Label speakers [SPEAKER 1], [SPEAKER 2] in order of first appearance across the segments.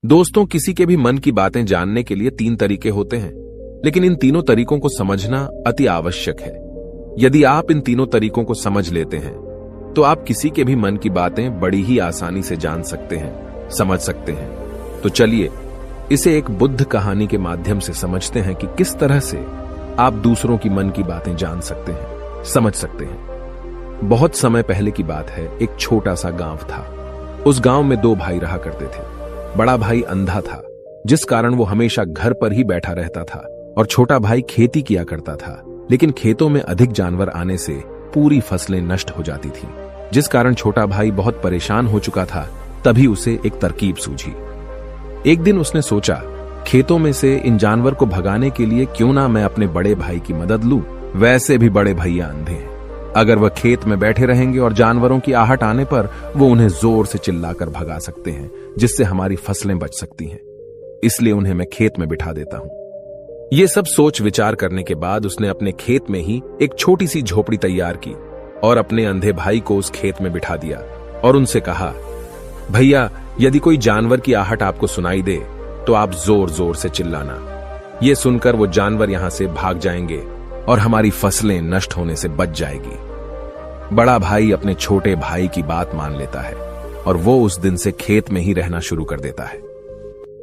[SPEAKER 1] दोस्तों, किसी के भी मन की बातें जानने के लिए 3 तरीके होते हैं, लेकिन इन तीनों तरीकों को समझना अति आवश्यक है। यदि आप इन तीनों तरीकों को समझ लेते हैं तो आप किसी के भी मन की बातें बड़ी ही आसानी से जान सकते हैं, समझ सकते हैं। तो चलिए इसे एक बुद्ध कहानी के माध्यम से समझते हैं कि किस तरह से आप दूसरों की मन की बातें जान सकते हैं, समझ सकते हैं। बहुत समय पहले की बात है। एक छोटा सा गांव था। उस गांव में 2 भाई रहा करते थे। बड़ा भाई अंधा था, जिस कारण वो हमेशा घर पर ही बैठा रहता था, और छोटा भाई खेती किया करता था, लेकिन खेतों में अधिक जानवर आने से पूरी फसलें नष्ट हो जाती थीं, जिस कारण छोटा भाई बहुत परेशान हो चुका था। तभी उसे एक तरकीब सूझी। एक दिन उसने सोचा, खेतों में से इन जानवर को भगाने के लिए क्यों ना मैं अपने बड़े भाई की मदद लूं। वैसे भी बड़े भैया अंधे हैं, अगर वह खेत में बैठे रहेंगे और जानवरों की आहट आने पर वो उन्हें जोर से चिल्लाकर भगा सकते हैं, जिससे हमारी फसलें बच सकती हैं। इसलिए उन्हें मैं खेत में बिठा देता हूं। ये सब सोच विचार करने के बाद उसने अपने खेत में ही एक छोटी सी झोपड़ी तैयार की और अपने अंधे भाई को उस खेत में बिठा दिया और उनसे कहा, भैया, यदि कोई जानवर की आहट आपको सुनाई दे तो आप जोर जोर से चिल्लाना। ये सुनकर वो जानवर यहां से भाग जाएंगे और हमारी फसलें नष्ट होने से बच जाएगी। बड़ा भाई अपने छोटे भाई की बात मान लेता है और वो उस दिन से खेत में ही रहना शुरू कर देता है।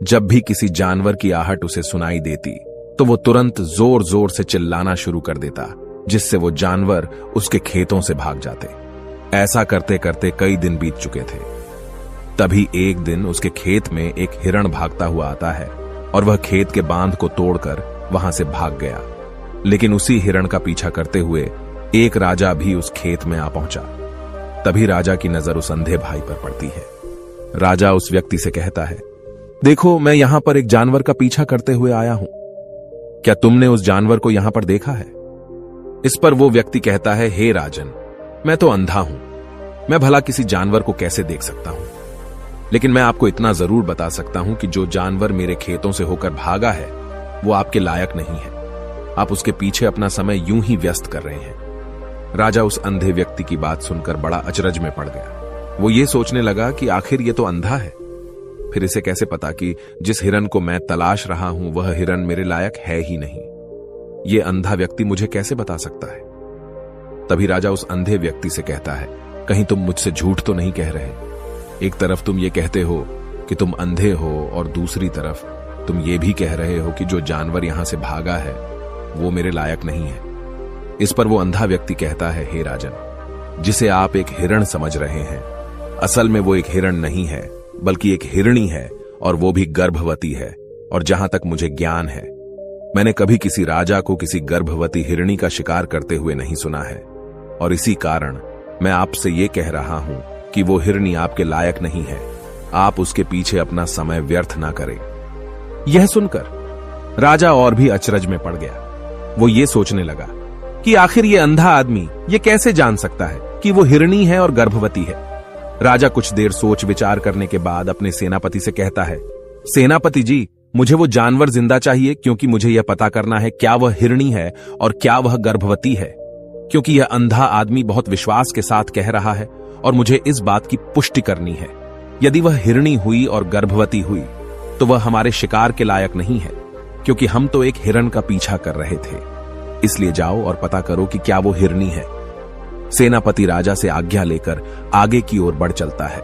[SPEAKER 1] जब भी किसी जानवर की आहट उसे सुनाई देती तो वो तुरंत जोर जोर से चिल्लाना शुरू कर देता, जिससे वो जानवर उसके खेतों से भाग जाते। ऐसा करते करते कई दिन बीत चुके थे। तभी एक दिन उसके खेत में एक हिरण भागता हुआ आता है और वह खेत के बांध को तोड़कर वहां से भाग गया। लेकिन उसी हिरण का पीछा करते हुए एक राजा भी उस खेत में आ पहुंचा। तभी राजा की नजर उस अंधे भाई पर पड़ती है। राजा उस व्यक्ति से कहता है, देखो, मैं यहां पर एक जानवर का पीछा करते हुए आया हूं। क्या तुमने उस जानवर को यहां पर देखा है? इस पर वो व्यक्ति कहता है, हे राजन, मैं तो अंधा हूं, मैं भला किसी जानवर को कैसे देख सकता हूं। लेकिन मैं आपको इतना जरूर बता सकता हूं कि जो जानवर मेरे खेतों से होकर भागा है वो आपके लायक नहीं है। आप उसके पीछे अपना समय यूं ही व्यस्त कर रहे हैं। राजा उस अंधे व्यक्ति की बात सुनकर बड़ा अचरज में पड़ गया। वो ये सोचने लगा कि आखिर ये तो अंधा है, फिर इसे कैसे पता कि जिस हिरन को मैं तलाश रहा हूं वह हिरन मेरे लायक है ही नहीं। ये अंधा व्यक्ति मुझे कैसे बता सकता है? तभी राजा उस अंधे व्यक्ति से कहता है, कहीं तुम मुझसे झूठ तो नहीं कह रहे? एक तरफ तुम ये कहते हो कि तुम अंधे हो और दूसरी तरफ तुम ये भी कह रहे हो कि जो जानवर यहां से भागा है वो मेरे लायक नहीं है। इस पर वो अंधा व्यक्ति कहता है, हे राजन, जिसे आप एक हिरण समझ रहे हैं, असल में वो एक हिरण नहीं है, बल्कि एक हिरणी है, और वो भी गर्भवती है। और जहां तक मुझे ज्ञान है, मैंने कभी किसी राजा को किसी गर्भवती हिरणी का शिकार करते हुए नहीं सुना है। और इसी कारण मैं आपसे ये कह रहा हूं कि वो हिरणी आपके लायक नहीं है। आप उसके पीछे अपना समय व्यर्थ ना करें। यह सुनकर राजा और भी अचरज में पड़ गया। वो ये सोचने लगा कि आखिर ये अंधा आदमी ये कैसे जान सकता है कि वो हिरणी है और गर्भवती है। राजा कुछ देर सोच विचार करने के बाद अपने सेनापति से कहता है, सेनापति जी, मुझे वो जानवर जिंदा चाहिए, क्योंकि मुझे यह पता करना है क्या वह हिरणी है और क्या वह गर्भवती है। क्योंकि यह अंधा आदमी बहुत विश्वास के साथ कह रहा है और मुझे इस बात की पुष्टि करनी है। यदि वह हिरणी हुई और गर्भवती हुई तो वह हमारे शिकार के लायक नहीं है, क्योंकि हम तो एक हिरण का पीछा कर रहे थे। इसलिए जाओ और पता करो कि क्या वो हिरणी है। सेनापति राजा से आज्ञा लेकर आगे की ओर बढ़ चलता है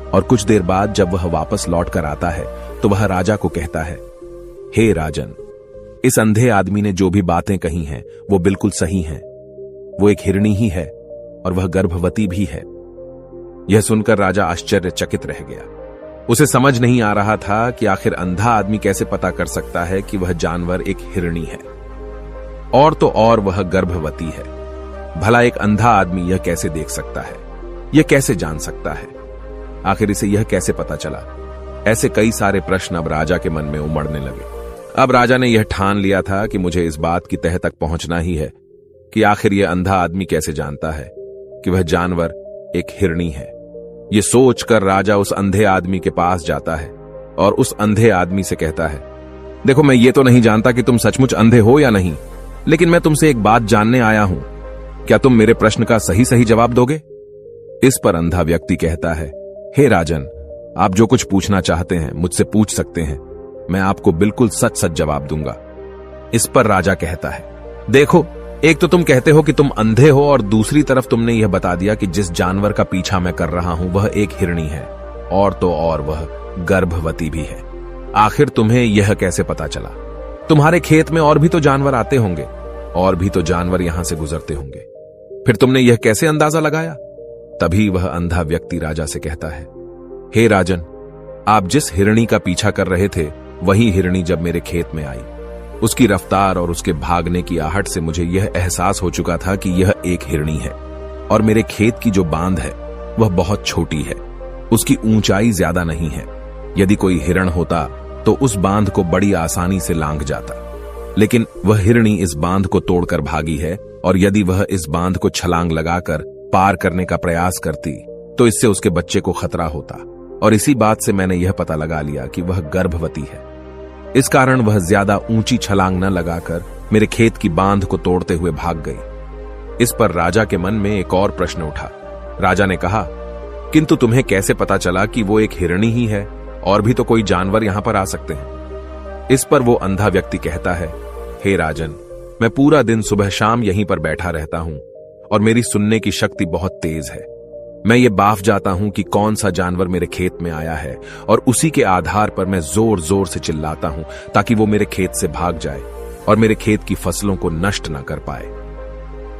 [SPEAKER 1] और कुछ देर बाद जब वह वापस लौट कर आता है तो वह राजा को कहता है, हे राजन, इस अंधे आदमी ने जो भी बातें कही हैं वो बिल्कुल सही हैं। वो एक हिरणी ही है और वह गर्भवती भी है। यह सुनकर राजा आश्चर्यचकित रह गया। उसे समझ नहीं आ रहा था कि आखिर अंधा आदमी कैसे पता कर सकता है कि वह जानवर एक हिरणी है, और तो और वह गर्भवती है। भला एक अंधा आदमी यह कैसे देख सकता है, यह कैसे जान सकता है? आखिर इसे यह कैसे पता चला? ऐसे कई सारे प्रश्न अब राजा के मन में उमड़ने लगे। अब राजा ने यह ठान लिया था कि मुझे इस बात की तह तक पहुंचना ही है कि आखिर यह अंधा आदमी कैसे जानता है कि वह जानवर एक हिरणी है। यह सोचकर राजा उस अंधे आदमी के पास जाता है और उस अंधे आदमी से कहता है, देखो, मैं ये तो नहीं जानता कि तुम सचमुच अंधे हो या नहीं, लेकिन मैं तुमसे एक बात जानने आया हूं। क्या तुम मेरे प्रश्न का सही सही जवाब दोगे? इस पर अंधा व्यक्ति कहता है, हे राजन, आप जो कुछ पूछना चाहते हैं मुझसे पूछ सकते हैं, मैं आपको बिल्कुल सच सच जवाब दूंगा। इस पर राजा कहता है, देखो, एक तो तुम कहते हो कि तुम अंधे हो और दूसरी तरफ तुमने यह बता दिया कि जिस जानवर का पीछा मैं कर रहा हूं वह एक हिरणी है, और तो और वह गर्भवती भी है। आखिर तुम्हें यह कैसे पता चला? तुम्हारे खेत में और भी तो जानवर आते होंगे, और भी तो जानवर यहां से गुजरते होंगे, फिर तुमने यह कैसे अंदाजा लगाया? तभी वह अंधा व्यक्ति राजा से कहता है, हे राजन, आप जिस हिरणी का पीछा कर रहे थे वही हिरणी जब मेरे खेत में आई, उसकी रफ्तार और उसके भागने की आहट से मुझे यह एहसास हो चुका था कि यह एक हिरणी है, और मेरे खेत की जो बांध है वह बहुत छोटी है, उसकी ऊंचाई ज्यादा नहीं है। यदि कोई हिरण होता तो उस बांध को बड़ी आसानी से लांघ जाता, लेकिन वह हिरणी इस बांध को तोड़कर भागी है, और यदि वह इस बांध को छलांग लगाकर पार करने का प्रयास करती तो इससे उसके बच्चे को खतरा होता, और इसी बात से मैंने यह पता लगा लिया कि वह गर्भवती है। इस कारण वह ज्यादा ऊंची छलांग न लगाकर मेरे खेत की बांध को तोड़ते हुए भाग गई। इस पर राजा के मन में एक और प्रश्न उठा। राजा ने कहा, किंतु तुम्हें कैसे पता चला कि वो एक हिरणी ही है, और भी तो कोई जानवर यहां पर आ सकते हैं? इस पर वो अंधा व्यक्ति कहता है, हे राजन, मैं पूरा दिन सुबह शाम यहीं पर बैठा रहता हूं, और मेरी सुनने की शक्ति बहुत तेज है। मैं ये बाफ जाता हूं कि कौन सा जानवर मेरे खेत में आया है, और उसी के आधार पर मैं जोर जोर से चिल्लाता हूं ताकि वो मेरे खेत से भाग जाए और मेरे खेत की फसलों को नष्ट न कर पाए।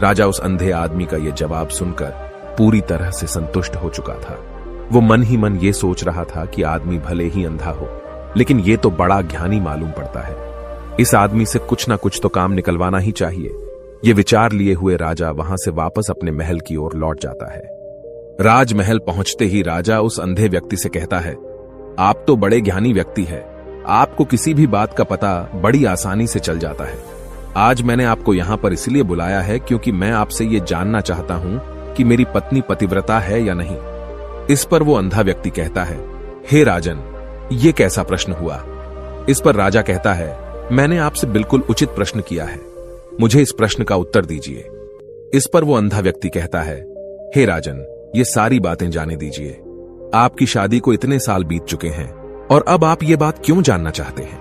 [SPEAKER 1] राजा उस अंधे आदमी का यह जवाब सुनकर पूरी तरह से संतुष्ट हो चुका था। वो मन ही मन ये सोच रहा था कि आदमी भले ही अंधा हो, लेकिन ये तो बड़ा ज्ञानी मालूम पड़ता है। इस आदमी से कुछ ना कुछ तो काम निकलवाना ही चाहिए। ये विचार लिए हुए राजा वहां से वापस अपने महल की ओर लौट जाता है। राजमहल पहुंचते ही राजा उस अंधे व्यक्ति से कहता है, आप तो बड़े ज्ञानी व्यक्ति हैं, आपको किसी भी बात का पता बड़ी आसानी से चल जाता है। आज मैंने आपको यहां पर इसलिए बुलाया है क्योंकि मैं आपसे ये जानना चाहता हूं कि मेरी पत्नी पतिव्रता है या नहीं। इस पर वो अंधा व्यक्ति कहता है, हे राजन, ये कैसा प्रश्न हुआ? इस पर राजा कहता है, मैंने आपसे बिल्कुल उचित प्रश्न किया है, मुझे इस प्रश्न का उत्तर दीजिए। इस पर वो अंधा व्यक्ति कहता है, हे राजन, ये सारी बातें जाने दीजिए। आपकी शादी को इतने साल बीत चुके हैं, और अब आप ये बात क्यों जानना चाहते हैं?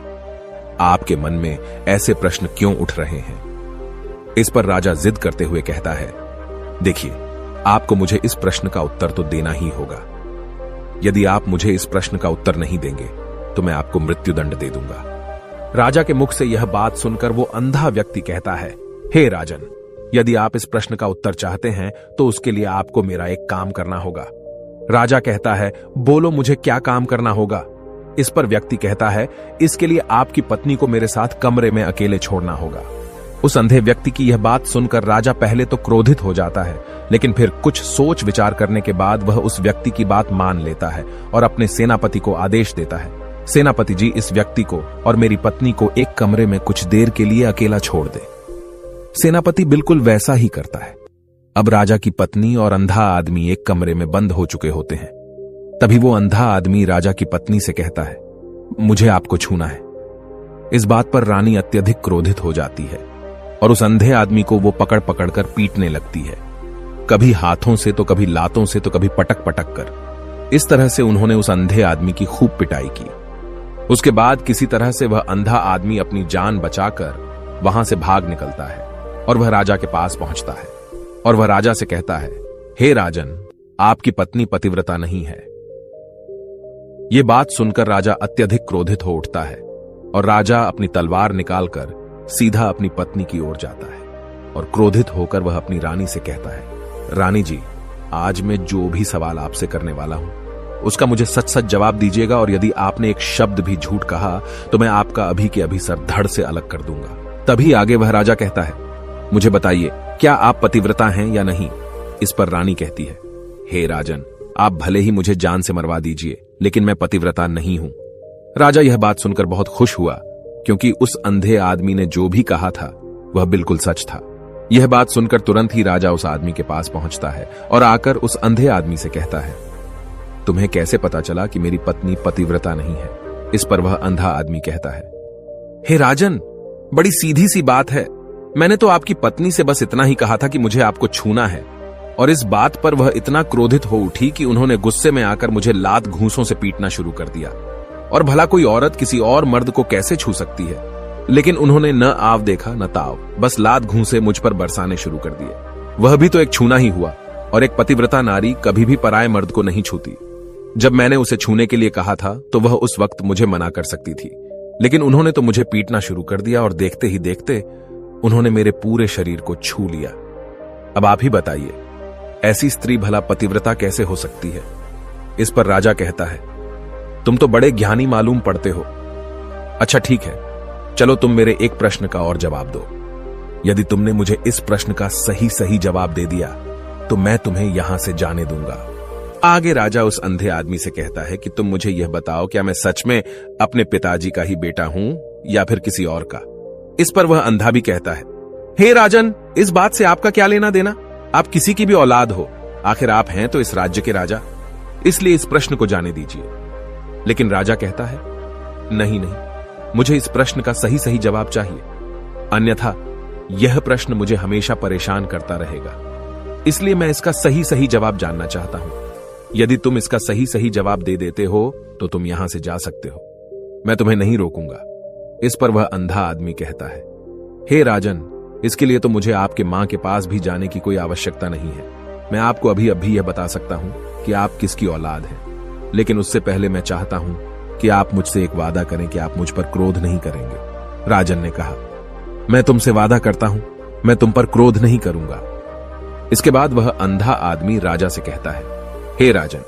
[SPEAKER 1] आपके मन में ऐसे प्रश्न क्यों उठ रहे हैं? इस पर राजा जिद करते हुए कहता है, देखिए, आपको मुझे इस प्रश्न का उत्तर तो देना ही होगा। यदि आप मुझे इस प्रश्न का उत्तर नहीं देंगे तो मैं आपको मृत्युदंड दे दूंगा। राजा के मुख से यह बात सुनकर वो अंधा व्यक्ति कहता है, हे राजन, यदि आप इस प्रश्न का उत्तर चाहते हैं तो उसके लिए आपको मेरा एक काम करना होगा। राजा कहता है, बोलो, मुझे क्या काम करना होगा? इस पर व्यक्ति कहता है, इसके लिए आपकी पत्नी को मेरे साथ कमरे में अकेले छोड़ना होगा। उस अंधे व्यक्ति की यह बात सुनकर राजा पहले तो क्रोधित हो जाता है, लेकिन फिर कुछ सोच विचार करने के बाद वह उस व्यक्ति की बात मान लेता है और अपने सेनापति को आदेश देता है, सेनापति जी, इस व्यक्ति को और मेरी पत्नी को एक कमरे में कुछ देर के लिए अकेला छोड़ दे। सेनापति बिल्कुल वैसा ही करता है। अब राजा की पत्नी और अंधा आदमी एक कमरे में बंद हो चुके होते हैं। तभी वो अंधा आदमी राजा की पत्नी से कहता है, मुझे आपको छूना है। इस बात पर रानी अत्यधिक क्रोधित हो जाती है और उस अंधे आदमी को वो पकड़ पकड़ कर पीटने लगती है, कभी हाथों से तो कभी लातों से तो कभी पटक पटक कर। इस तरह से उन्होंने उस अंधे आदमी की खूब पिटाई की। उसके बाद किसी तरह से वह अंधा आदमी अपनी जान बचाकर वहां से भाग निकलता है और वह राजा के पास पहुंचता है और वह राजा से कहता है, हे राजन, आपकी पत्नी पतिव्रता नहीं है। यह बात सुनकर राजा अत्यधिक क्रोधित हो उठता है और राजा अपनी तलवार निकालकर सीधा अपनी पत्नी की ओर जाता है और क्रोधित होकर वह अपनी रानी से कहता है, रानी जी, आज मैं जो भी सवाल आपसे करने वाला हूं उसका मुझे सच सच जवाब दीजिएगा, और यदि आपने एक शब्द भी झूठ कहा तो मैं आपका अभी के अभी सर धड़ से अलग कर दूंगा। तभी आगे वह राजा कहता है, मुझे बताइए, क्या आप पतिव्रता हैं या नहीं? इस पर रानी कहती है, हे राजन, आप भले ही मुझे जान से मरवा दीजिए, लेकिन मैं पतिव्रता नहीं हूं। राजा यह बात सुनकर बहुत खुश हुआ, क्योंकि उस अंधे आदमी ने जो भी कहा था वह बिल्कुल सच था। यह बात सुनकर तुरंत ही राजा उस आदमी के पास पहुंचता है और आकर उस अंधे आदमी से कहता है, तुम्हें कैसे पता चला कि मेरी पत्नी पतिव्रता नहीं है? इस पर वह अंधा आदमी कहता है, हे राजन, बड़ी सीधी सी बात है। मैंने तो आपकी पत्नी से बस इतना ही कहा था कि मुझे आपको छूना है, और इस बात पर वह इतना क्रोधित हो उठी कि उन्होंने गुस्से में आकर मुझे लात घूंसों से पीटना शुरू कर दिया। और भला कोई औरत किसी और मर्द को कैसे छू सकती है, लेकिन उन्होंने न आव देखा न ताव, बस लात घूंसे मुझ पर बरसाने शुरू कर दिए। वह भी तो एक छूना ही हुआ, और एक पतिव्रता नारी कभी भी पराये मर्द को नहीं छूती। जब मैंने उसे छूने के लिए कहा था तो वह उस वक्त मुझे मना कर सकती थी, लेकिन उन्होंने तो मुझे पीटना शुरू कर दिया और देखते ही देखते उन्होंने मेरे पूरे शरीर को छू लिया। अब आप ही बताइए, ऐसी स्त्री भला पतिव्रता कैसे हो सकती है? इस पर राजा कहता है, तुम तो बड़े ज्ञानी मालूम पड़ते हो। अच्छा ठीक है, चलो तुम मेरे एक प्रश्न का और जवाब दो। यदि तुमने मुझे इस प्रश्न का सही जवाब दे दिया तो मैं तुम्हें यहां से जाने दूंगा। आगे राजा उस अंधे आदमी से कहता है कि तुम मुझे यह बताओ, क्या मैं सच में अपने पिताजी का ही बेटा हूं या फिर किसी और का? इस पर वह अंधा भी कहता है, हे राजन, इस बात से आपका क्या लेना देना? आप किसी की भी औलाद हो, आखिर आप हैं तो इस राज्य के राजा, इसलिए इस प्रश्न को जाने दीजिए। लेकिन राजा कहता है, नहीं, मुझे इस प्रश्न का सही जवाब चाहिए, अन्यथा यह प्रश्न मुझे हमेशा परेशान करता रहेगा। इसलिए मैं इसका सही जवाब जानना चाहता हूं। यदि तुम इसका सही जवाब दे देते हो तो तुम यहां से जा सकते हो, मैं तुम्हें नहीं रोकूंगा। इस पर वह अंधा आदमी कहता है, हे राजन, इसके लिए तो मुझे आपके मां के पास भी जाने की कोई आवश्यकता नहीं है। मैं आपको अभी यह बता सकता हूं कि आप किसकी औलाद हैं, लेकिन उससे पहले मैं चाहता हूं कि आप मुझसे एक वादा करें कि आप मुझ पर क्रोध नहीं करेंगे। राजन ने कहा, मैं तुमसे वादा करता हूं, मैं तुम पर क्रोध नहीं करूंगा। इसके बाद वह अंधा आदमी राजा से कहता है, हे राजन,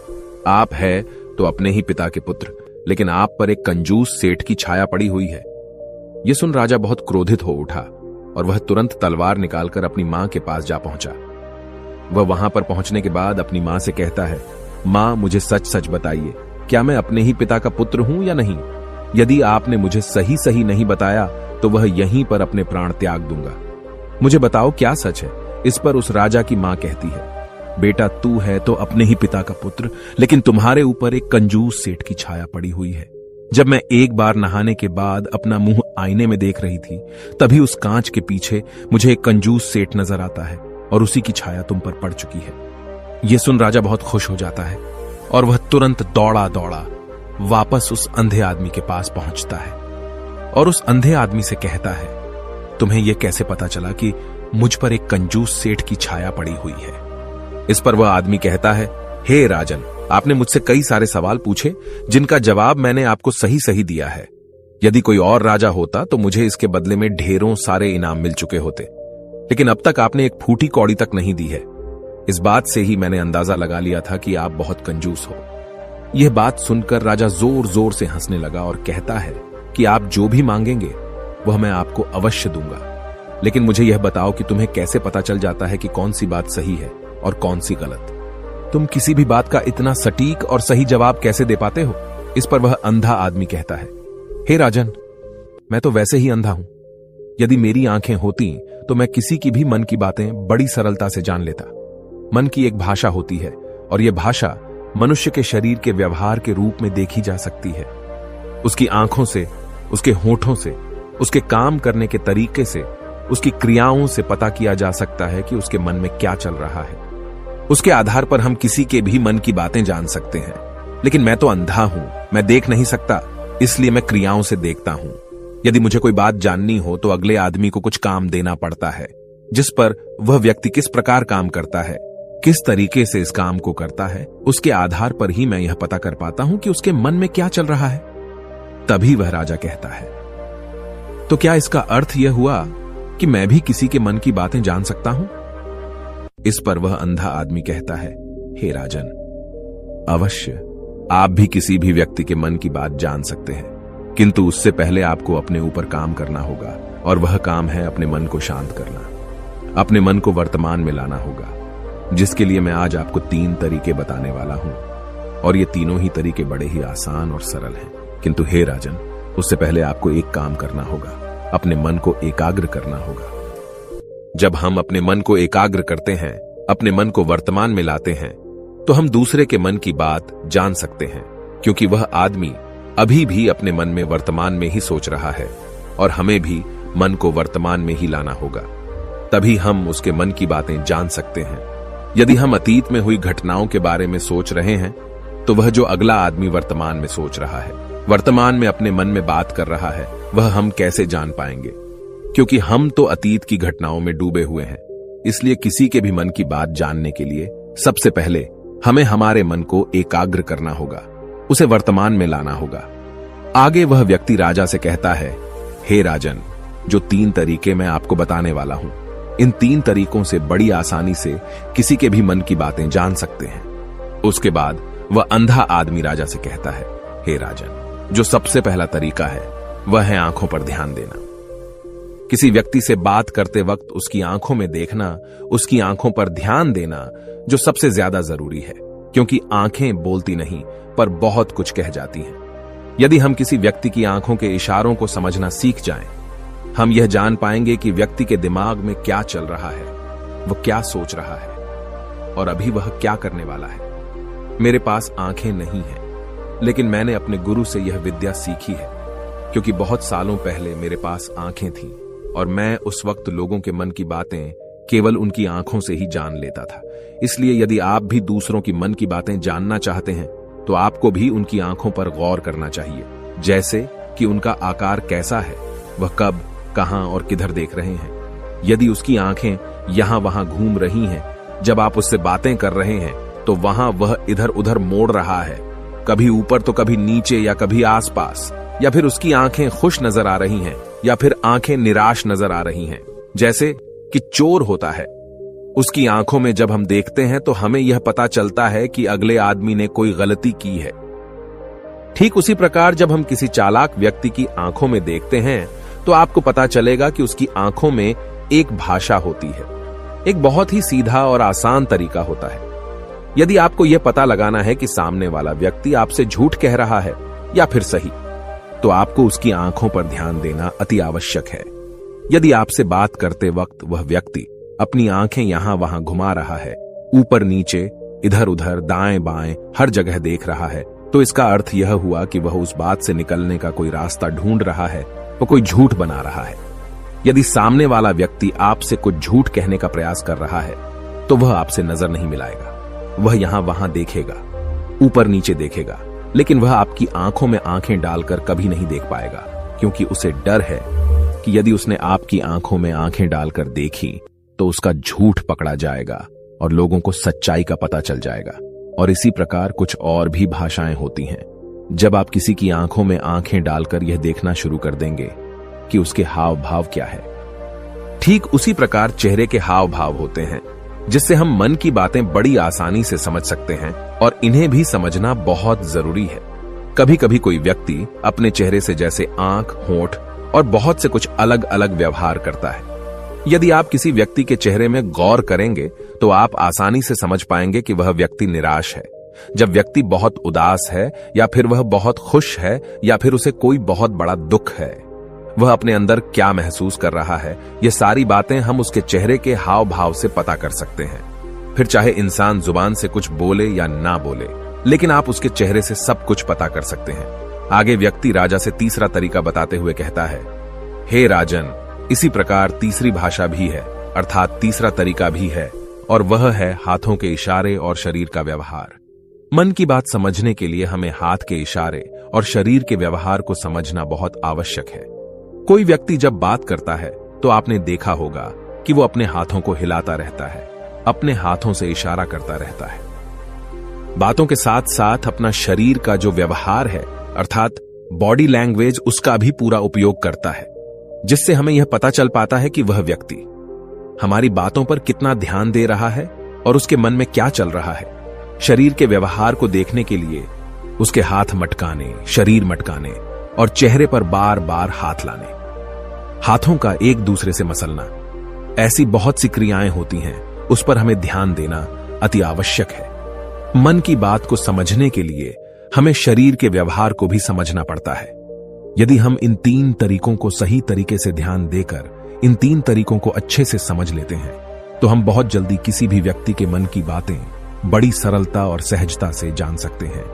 [SPEAKER 1] आप है तो अपने ही पिता के पुत्र, लेकिन आप पर एक कंजूस सेठ की छाया पड़ी हुई है। यह सुन राजा बहुत क्रोधित हो उठा और वह तुरंत तलवार निकालकर अपनी मां के पास जा पहुंचा। वह वहां पर पहुंचने के बाद अपनी मां से कहता है, मां, मुझे सच बताइए, क्या मैं अपने ही पिता का पुत्र हूं या नहीं? यदि आपने मुझे सही नहीं बताया तो वह यहीं पर अपने प्राण त्याग दूंगा। मुझे बताओ क्या सच है? इस पर उस राजा की मां कहती है, बेटा, तू है तो अपने ही पिता का पुत्र, लेकिन तुम्हारे ऊपर एक कंजूस सेठ की छाया पड़ी हुई है। जब मैं एक बार नहाने के बाद अपना मुंह आईने में देख रही थी, तभी उस कांच के पीछे मुझे एक कंजूस सेठ नजर आता है और उसी की छाया तुम पर पड़ चुकी है। यह सुन राजा बहुत खुश हो जाता है और वह तुरंत दौड़ा वापस उस अंधे आदमी के पास पहुंचता है और उस अंधे आदमी से कहता है, तुम्हें यह कैसे पता चला कि मुझ पर एक कंजूस सेठ की छाया पड़ी हुई है? इस पर वह आदमी कहता है, हे राजन, आपने मुझसे कई सारे सवाल पूछे जिनका जवाब मैंने आपको सही दिया है। यदि कोई और राजा होता तो मुझे इसके बदले में ढेरों सारे इनाम मिल चुके होते, लेकिन अब तक आपने एक फूटी कौड़ी तक नहीं दी है। इस बात से ही मैंने अंदाजा लगा लिया था कि आप बहुत कंजूस हो। यह बात सुनकर राजा जोर से हंसने लगा और कहता है कि आप जो भी मांगेंगे वह मैं आपको अवश्य दूंगा, लेकिन मुझे यह बताओ कि तुम्हें कैसे पता चल जाता है कि कौन सी बात सही है और कौन सी गलत? तुम किसी भी बात का इतना सटीक और सही जवाब कैसे दे पाते हो? इस पर वह अंधा आदमी कहता है, हे राजन, मैं तो वैसे ही अंधा हूं। यदि मेरी आंखें होती तो मैं किसी की भी मन की बातें बड़ी सरलता से जान लेता। मन की एक भाषा होती है और यह भाषा मनुष्य के शरीर के व्यवहार के रूप में देखी जा सकती है। उसकी आंखों से, उसके होठों से, उसके काम करने के तरीके से, उसकी क्रियाओं से पता किया जा सकता है कि उसके मन में क्या चल रहा है। उसके आधार पर हम किसी के भी मन की बातें जान सकते हैं, लेकिन मैं तो अंधा हूं, मैं देख नहीं सकता, इसलिए मैं क्रियाओं से देखता हूं। यदि मुझे कोई बात जाननी हो तो अगले आदमी को कुछ काम देना पड़ता है, जिस पर वह व्यक्ति किस प्रकार काम करता है, किस तरीके से इस काम को करता है, उसके आधार पर ही मैं यह पता कर पाता हूं कि उसके मन में क्या चल रहा है। तभी वह राजा कहता है, तो क्या इसका अर्थ यह हुआ कि मैं भी किसी के मन की बातें जान सकता हूं? इस पर वह अंधा आदमी कहता है, हे राजन, अवश्य आप भी किसी भी व्यक्ति के मन की बात जान सकते हैं, किंतु उससे पहले आपको अपने ऊपर काम करना होगा, और वह काम है अपने मन को शांत करना, अपने मन को वर्तमान में लाना होगा, जिसके लिए मैं आज आपको 3 तरीके बताने वाला हूं। और ये तीनों ही तरीके बड़े ही आसान और सरल हैं, किंतु हे राजन, उससे पहले आपको एक काम करना होगा, अपने मन को एकाग्र करना होगा। जब हम अपने मन को एकाग्र करते हैं, अपने मन को वर्तमान में लाते हैं, तो हम दूसरे के मन की बात जान सकते हैं, क्योंकि वह आदमी अभी भी अपने मन में वर्तमान में ही सोच रहा है, और हमें भी मन को वर्तमान में ही लाना होगा, तभी हम उसके मन की बातें जान सकते हैं। यदि हम अतीत में हुई घटनाओं के बारे में सोच रहे हैं तो वह जो अगला आदमी वर्तमान में सोच रहा है, वर्तमान में अपने मन में बात कर रहा है, वह हम कैसे जान पाएंगे? क्योंकि हम तो अतीत की घटनाओं में डूबे हुए हैं। इसलिए किसी के भी मन की बात जानने के लिए सबसे पहले हमें हमारे मन को एकाग्र करना होगा, उसे वर्तमान में लाना होगा। आगे वह व्यक्ति राजा से कहता है, हे राजन, जो 3 तरीके मैं आपको बताने वाला हूं, इन 3 तरीकों से बड़ी आसानी से किसी के भी मन की बातें जान सकते हैं। उसके बाद वह अंधा आदमी राजा से कहता है, हे राजन, जो सबसे पहला तरीका है वह है आंखों पर ध्यान देना। किसी व्यक्ति से बात करते वक्त उसकी आंखों में देखना, उसकी आंखों पर ध्यान देना जो सबसे ज्यादा जरूरी है, क्योंकि आंखें बोलती नहीं पर बहुत कुछ कह जाती हैं। यदि हम किसी व्यक्ति की आंखों के इशारों को समझना सीख जाएं, हम यह जान पाएंगे कि व्यक्ति के दिमाग में क्या चल रहा है, वह क्या सोच रहा है और अभी वह क्या करने वाला है। मेरे पास आंखें नहीं हैं, लेकिन मैंने अपने गुरु से यह विद्या सीखी है, क्योंकि बहुत सालों पहले मेरे पास आंखें थीं और मैं उस वक्त लोगों के मन की बातें केवल उनकी आंखों से ही जान लेता था। इसलिए यदि आप भी दूसरों की मन की बातें जानना चाहते हैं तो आपको भी उनकी आंखों पर गौर करना चाहिए, जैसे कि उनका आकार कैसा है, वह कब, कहां और किधर देख रहे हैं। यदि उसकी आंखें यहां वहां घूम रही हैं, जब आप उससे बातें कर रहे हैं तो वहां वह इधर उधर मोड़ रहा है, कभी ऊपर तो कभी नीचे या कभी आसपास, या फिर उसकी आंखें खुश नजर आ रही हैं या फिर आंखें निराश नजर आ रही हैं, जैसे कि चोर होता है। उसकी आंखों में जब हम देखते हैं तो हमें यह पता चलता है कि अगले आदमी ने कोई गलती की है। ठीक उसी प्रकार जब हम किसी चालाक व्यक्ति की आंखों में देखते हैं तो आपको पता चलेगा कि उसकी आंखों में एक भाषा होती है। एक बहुत ही सीधा और आसान तरीका होता है। यदि आपको यह पता लगाना है कि सामने वाला व्यक्ति आपसे झूठ कह रहा है या फिर सही, तो आपको उसकी आंखों पर ध्यान देना अति आवश्यक है। यदि आपसे बात करते वक्त वह व्यक्ति अपनी आंखें यहां वहां घुमा रहा है, ऊपर नीचे, इधर उधर, दाएं बाएं, हर जगह देख रहा है, तो इसका अर्थ यह हुआ कि वह उस बात से निकलने का कोई रास्ता ढूंढ रहा है, वह कोई झूठ बना रहा है। यदि सामने वाला व्यक्ति आपसे कुछ झूठ कहने का प्रयास कर रहा है तो वह आपसे नजर नहीं मिलाएगा। वह यहां वहां देखेगा, ऊपर नीचे देखेगा, लेकिन वह आपकी आंखों में आंखें डालकर कभी नहीं देख पाएगा, क्योंकि उसे डर है कि यदि उसने आपकी आंखों में आंखें डालकर देखी तो उसका झूठ पकड़ा जाएगा और लोगों को सच्चाई का पता चल जाएगा। और इसी प्रकार कुछ और भी भाषाएं होती हैं। जब आप किसी की आंखों में आंखें डालकर यह देखना शुरू कर देंगे कि उसके हाव भाव क्या है, ठीक उसी प्रकार चेहरे के हाव भाव होते हैं, जिससे हम मन की बातें बड़ी आसानी से समझ सकते हैं और इन्हें भी समझना बहुत जरूरी है। कभी कभी कोई व्यक्ति अपने चेहरे से जैसे आंख, होंठ और बहुत से कुछ अलग अलग व्यवहार करता है। यदि आप किसी व्यक्ति के चेहरे में गौर करेंगे तो आप आसानी से समझ पाएंगे कि वह व्यक्ति निराश है, जब व्यक्ति बहुत उदास है, या फिर वह बहुत खुश है, या फिर उसे कोई बहुत बड़ा दुख है। वह अपने अंदर क्या महसूस कर रहा है, ये सारी बातें हम उसके चेहरे के हाव भाव से पता कर सकते हैं। फिर चाहे इंसान जुबान से कुछ बोले या ना बोले, लेकिन आप उसके चेहरे से सब कुछ पता कर सकते हैं। आगे व्यक्ति राजा से तीसरा तरीका बताते हुए कहता है, हे राजन, इसी प्रकार तीसरी भाषा भी है, अर्थात तीसरा तरीका भी है, और वह है हाथों के इशारे और शरीर का व्यवहार। मन की बात समझने के लिए हमें हाथ के इशारे और शरीर के व्यवहार को समझना बहुत आवश्यक है। कोई व्यक्ति जब बात करता है तो आपने देखा होगा कि वो अपने हाथों को हिलाता रहता है, अपने हाथों से इशारा करता रहता है। बातों के साथ साथ अपना शरीर का जो व्यवहार है, अर्थात बॉडी लैंग्वेज, उसका भी पूरा उपयोग करता है, जिससे हमें यह पता चल पाता है कि वह व्यक्ति हमारी बातों पर कितना ध्यान दे रहा है और उसके मन में क्या चल रहा है। शरीर के व्यवहार को देखने के लिए उसके हाथ मटकाने, शरीर मटकाने और चेहरे पर बार बार हाथ लाने, हाथों का एक दूसरे से मसलना, ऐसी बहुत सी क्रियाएं होती हैं, उस पर हमें ध्यान देना अति आवश्यक है। मन की बात को समझने के लिए हमें शरीर के व्यवहार को भी समझना पड़ता है। यदि हम इन 3 तरीकों को सही तरीके से ध्यान देकर इन 3 तरीकों को अच्छे से समझ लेते हैं तो हम बहुत जल्दी किसी भी व्यक्ति के मन की बातें बड़ी सरलता और सहजता से जान सकते हैं।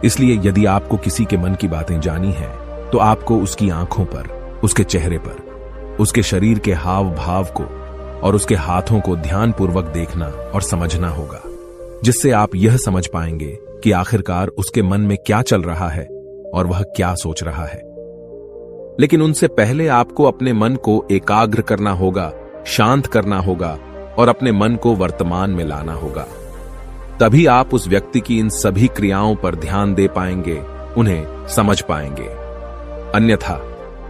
[SPEAKER 1] इसलिए यदि आपको किसी के मन की बातें जानी है तो आपको उसकी आंखों पर, उसके चेहरे पर, उसके शरीर के हाव भाव को और उसके हाथों को ध्यानपूर्वक देखना और समझना होगा, जिससे आप यह समझ पाएंगे कि आखिरकार उसके मन में क्या चल रहा है और वह क्या सोच रहा है। लेकिन उनसे पहले आपको अपने मन को एकाग्र करना होगा, शांत करना होगा और अपने मन को वर्तमान में लाना होगा। तभी आप उस व्यक्ति की इन सभी क्रियाओं पर ध्यान दे पाएंगे, उन्हें समझ पाएंगे। अन्यथा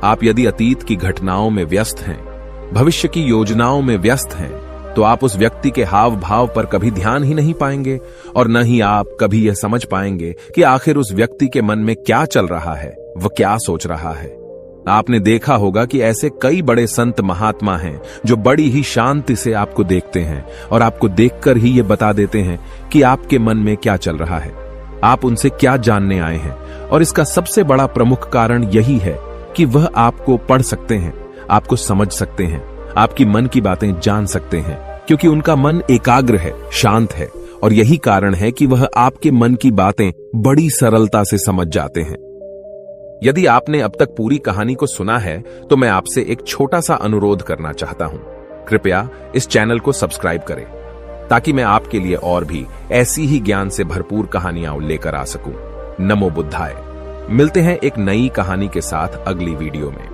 [SPEAKER 1] आप यदि अतीत की घटनाओं में व्यस्त हैं, भविष्य की योजनाओं में व्यस्त हैं, तो आप उस व्यक्ति के हाव भाव पर कभी ध्यान ही नहीं पाएंगे और न ही आप कभी यह समझ पाएंगे कि आखिर उस व्यक्ति के मन में क्या चल रहा है, वह क्या सोच रहा है। आपने देखा होगा कि ऐसे कई बड़े संत महात्मा हैं जो बड़ी ही शांति से आपको देखते हैं और आपको देखकर ही ये बता देते हैं कि आपके मन में क्या चल रहा है, आप उनसे क्या जानने आए हैं। और इसका सबसे बड़ा प्रमुख कारण यही है कि वह आपको पढ़ सकते हैं, आपको समझ सकते हैं, आपकी मन की बातें जान सकते हैं, क्योंकि उनका मन एकाग्र है, शांत है। और यही कारण है कि वह आपके मन की बातें बड़ी सरलता से समझ जाते हैं। यदि आपने अब तक पूरी कहानी को सुना है तो मैं आपसे एक छोटा सा अनुरोध करना चाहता हूं। कृपया इस चैनल को सब्सक्राइब करें ताकि मैं आपके लिए और भी ऐसी ही ज्ञान से भरपूर कहानियां लेकर आ सकूं। नमो बुद्धाय। मिलते हैं एक नई कहानी के साथ अगली वीडियो में।